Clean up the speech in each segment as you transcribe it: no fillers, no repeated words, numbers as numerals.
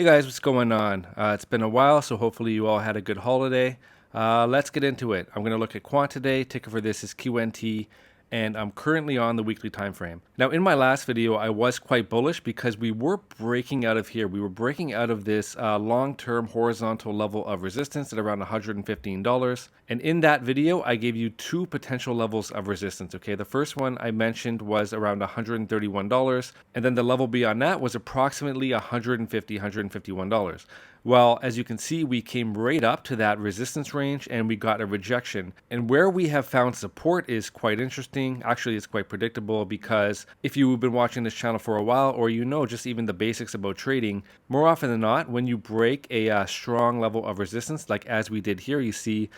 Hey guys, what's going on? It's been a while, so hopefully you all had a good holiday. Let's get into it. I'm going to look at Quant today. Ticker for this is QNT, and I'm currently on the weekly time frame. Now, in my last video, I was quite bullish because we were breaking out of here. We were breaking out of this long-term horizontal level of resistance at around $115. And in that video, I gave you two potential levels of resistance. Okay, the first one I mentioned was around $131, and then the level beyond that was approximately $150, $151. Well, as you can see, we came right up to that resistance range and we got a rejection. And where we have found support is quite interesting. Actually, it's quite predictable because if you've been watching this channel for a while, or you know just even the basics about trading, more often than not, when you break a strong level of resistance, like as we did here, you see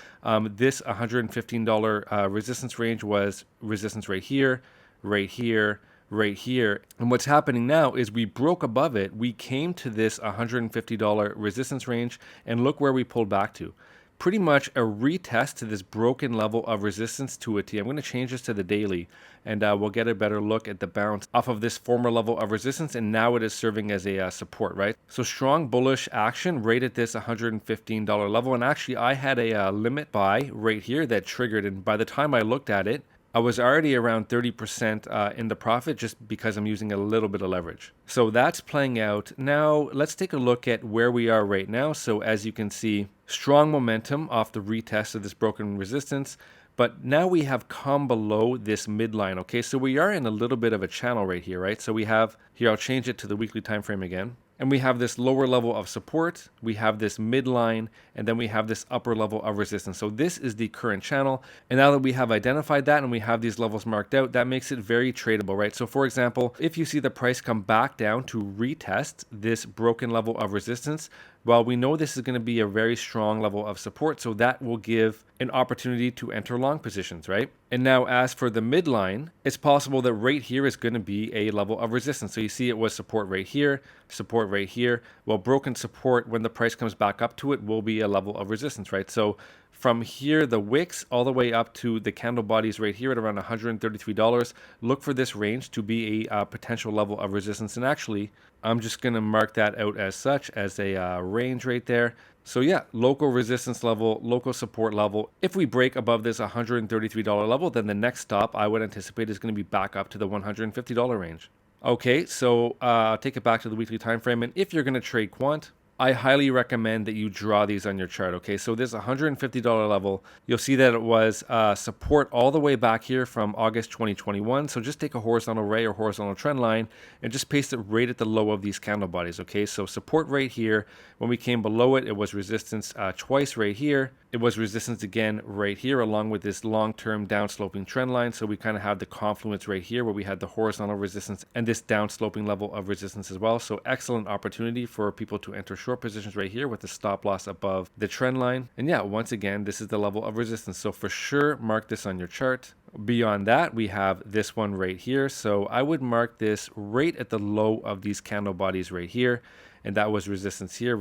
this $115 resistance range was resistance right here, right here, right here. And what's happening now is we broke above it. We came to this $150 resistance range, and look where we pulled back to. Pretty much a retest to this broken level of resistance to a T. I'm going to change this to the daily, and we'll get a better look at the bounce off of this former level of resistance, and now it is serving as a support, right? So strong bullish action right at this $115 level, and actually I had a limit buy right here that triggered, and by the time I looked at it, I was already around 30% in the profit just because I'm using a little bit of leverage. So that's playing out. Now let's take a look at where we are right now. So as you can see, strong momentum off the retest of this broken resistance. But now we have come below this midline, okay? So we are in a little bit of a channel right here, right? So we have, here I'll change it to the weekly time frame again. And we have this lower level of support, we have this midline, and then we have this upper level of resistance. So this is the current channel. And now that we have identified that and we have these levels marked out, that makes it very tradable, right? So for example, if you see the price come back down to retest this broken level of resistance, well, we know this is going to be a very strong level of support, so that will give an opportunity to enter long positions, right? And now as for the midline, it's possible that right here is going to be a level of resistance. So you see it was support right here, support right here. Well, broken support, when the price comes back up to it, will be a level of resistance, right? So from here, the wicks all the way up to the candle bodies right here at around $133, look for this range to be a potential level of resistance. And actually, I'm just going to mark that out as such, as a range right there. So yeah, local resistance level, local support level. If we break above this $133 level, then the next stop I would anticipate is going to be back up to the $150 range. Okay, so take it back to the weekly time frame. And if you're going to trade quant, I highly recommend that you draw these on your chart, okay? So this $150 level, you'll see that it was support all the way back here from August 2021. So just take a horizontal ray or horizontal trend line and just paste it right at the low of these candle bodies, okay? So support right here. When we came below it, it was resistance twice right here. It was resistance again right here, along with this long-term downsloping trend line. So we kind of have the confluence right here where we had the horizontal resistance and this downsloping level of resistance as well. So excellent opportunity for people to enter short positions right here with the stop loss above the trend line. And yeah, once again, this is the level of resistance. So for sure, mark this on your chart. Beyond that, we have this one right here. So I would mark this right at the low of these candle bodies right here. And that was resistance here,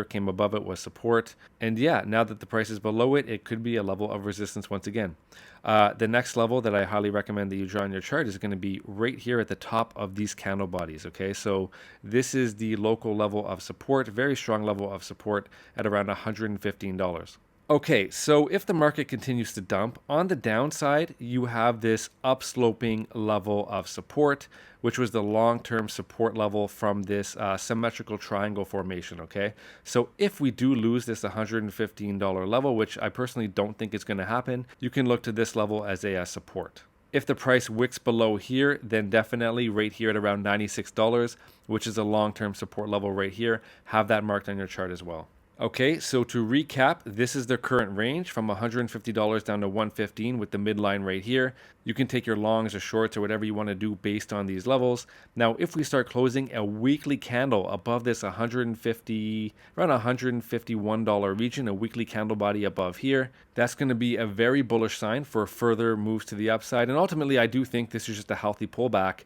came above it was support. And yeah, now that the price is below it, it could be a level of resistance once again. The next level that I highly recommend that you draw on your chart is going to be right here at the top of these candle bodies, okay? So this is the local level of support, very strong level of support at around $115. Okay, so if the market continues to dump, on the downside, you have this upsloping level of support, which was the long-term support level from this symmetrical triangle formation, okay? So if we do lose this $115 level, which I personally don't think is going to happen, you can look to this level as a support. If the price wicks below here, then definitely right here at around $96, which is a long-term support level right here, have that marked on your chart as well. Okay, so to recap, this is the current range from $150 down to $115 with the midline right here. You can take your longs or shorts or whatever you want to do based on these levels. Now, if we start closing a weekly candle above this around $151 region, a weekly candle body above here, that's going to be a very bullish sign for further moves to the upside. And ultimately, I do think this is just a healthy pullback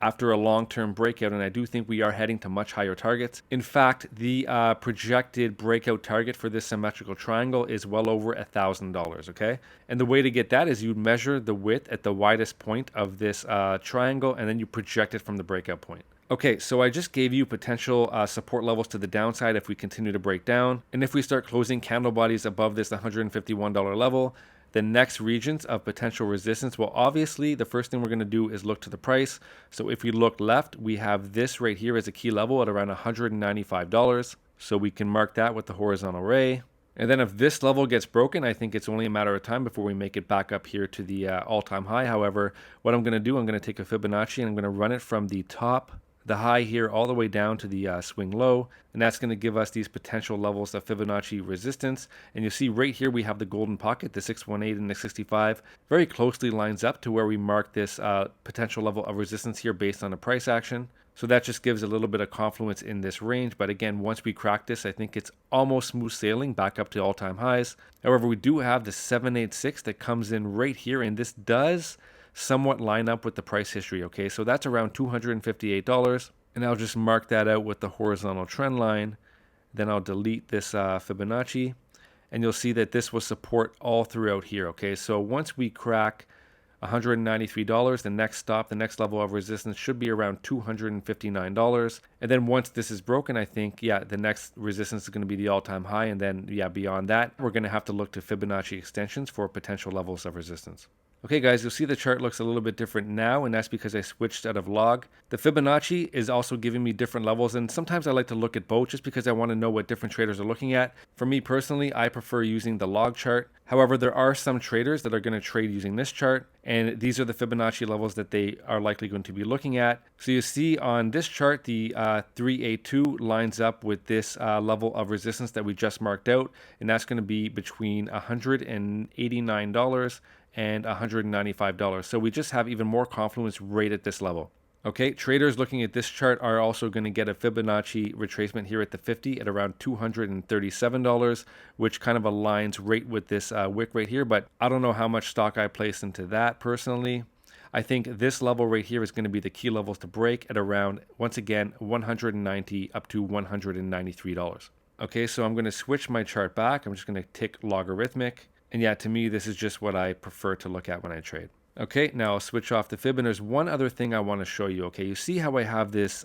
after a long-term breakout, and I do think we are heading to much higher targets. In fact, the projected breakout target for this symmetrical triangle is well over $1,000, okay? And the way to get that is you measure the width at the widest point of this triangle, and then you project it from the breakout point. Okay, so I just gave you potential support levels to the downside if we continue to break down. And if we start closing candle bodies above this $151 level, the next regions of potential resistance, well, obviously, the first thing we're going to do is look to the price. So if we look left, we have this right here as a key level at around $195. So we can mark that with the horizontal ray. And then if this level gets broken, I think it's only a matter of time before we make it back up here to the all-time high. However, what I'm going to do, I'm going to take a Fibonacci and I'm going to run it from the top, the high here, all the way down to the swing low. And that's going to give us these potential levels of Fibonacci resistance. And you see right here, we have the golden pocket, the 618 and the 65, very closely lines up to where we mark this potential level of resistance here based on the price action. So that just gives a little bit of confluence in this range. But again, once we crack this, I think it's almost smooth sailing back up to all-time highs. However, we do have the 786 that comes in right here, and this does somewhat line up with the price history, okay? So that's around $258, and I'll just mark that out with the horizontal trend line. Then I'll delete this Fibonacci, and you'll see that this will support all throughout here, okay? So once we crack $193, the next stop, the next level of resistance should be around $259. And then once this is broken, I think, yeah, the next resistance is going to be the all-time high. And then, yeah, beyond that, we're going to have to look to Fibonacci extensions for potential levels of resistance. Okay, guys, you'll see the chart looks a little bit different now, and that's because I switched out of log. The Fibonacci is also giving me different levels, and sometimes I like to look at both just because I want to know what different traders are looking at. For me personally, I prefer using the log chart. However, there are some traders that are going to trade using this chart, and these are the Fibonacci levels that they are likely going to be looking at. So you see on this chart, the 382 lines up with this level of resistance that we just marked out, and that's going to be between $189 and $195. So we just have even more confluence right at this level. Okay, traders looking at this chart are also going to get a Fibonacci retracement here at the 50 at around $237, which kind of aligns right with this wick right here, but I don't know how much stock I place into that personally. I think this level right here is going to be the key levels to break at around, once again, $190 up to $193. Okay, so I'm going to switch my chart back. I'm just going to tick logarithmic. And yeah, to me, this is just what I prefer to look at when I trade. Okay, now I'll switch off the Fib, and there's one other thing I want to show you. Okay, you see how I have this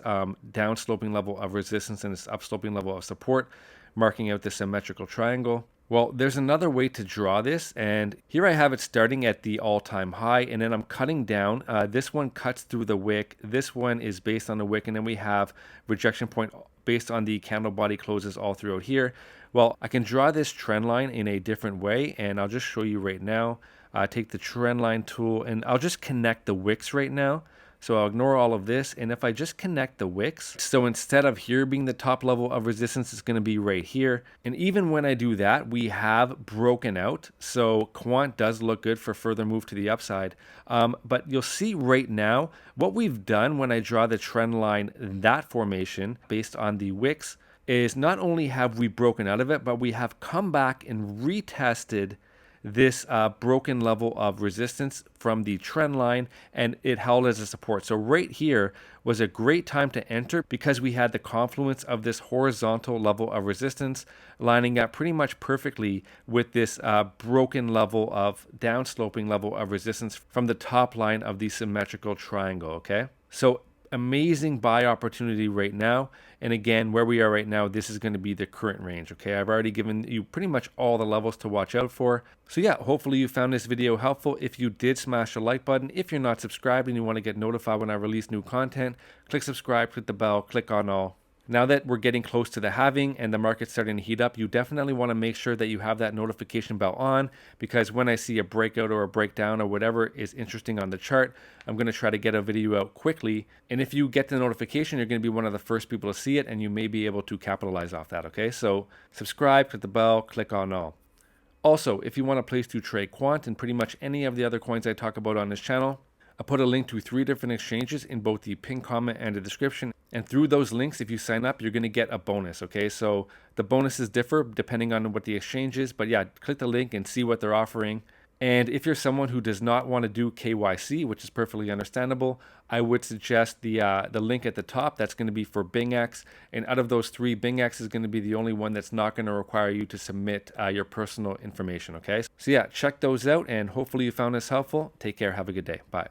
down-sloping level of resistance and this up-sloping level of support, marking out this symmetrical triangle. Well, there's another way to draw this, and here I have it starting at the all-time high, and then I'm cutting down. This one cuts through the wick. This one is based on the wick, and then we have rejection point based on the candle body closes all throughout here. Well, I can draw this trend line in a different way, and I'll just show you right now. Take the trend line tool, and I'll just connect the wicks right now. So I'll ignore all of this, and if I just connect the wicks, so instead of here being the top level of resistance, it's going to be right here. And even when I do that, we have broken out. So Quant does look good for further move to the upside. But you'll see right now, what we've done when I draw the trend line, that formation based on the wicks, is not only have we broken out of it, but we have come back and retested this broken level of resistance from the trend line, and it held as a support. So right here was a great time to enter because we had the confluence of this horizontal level of resistance lining up pretty much perfectly with this broken level of downsloping level of resistance from the top line of the symmetrical triangle. Okay, so amazing buy opportunity right now. And again, where we are right now, this is going to be the current range. Okay, I've already given you pretty much all the levels to watch out for. So yeah, hopefully you found this video helpful. If you did, smash the like button. If you're not subscribed and you want to get notified when I release new content, click subscribe, click the bell, click on all. Now that we're getting close to the halving and the market's starting to heat up, you definitely want to make sure that you have that notification bell on, because when I see a breakout or a breakdown or whatever is interesting on the chart, I'm going to try to get a video out quickly. And if you get the notification, you're going to be one of the first people to see it, and you may be able to capitalize off that. Okay, so subscribe, click the bell, click on all. Also, if you want a place to trade Quant and pretty much any of the other coins I talk about on this channel, I put a link to 3 different exchanges in both the pinned comment and the description. And through those links, if you sign up, you're going to get a bonus. Okay, so the bonuses differ depending on what the exchange is. But yeah, click the link and see what they're offering. And if you're someone who does not want to do KYC, which is perfectly understandable, I would suggest the link at the top. That's going to be for BingX. And out of those 3, BingX is going to be the only one that's not going to require you to submit your personal information. Okay, so yeah, check those out, and hopefully you found this helpful. Take care. Have a good day. Bye.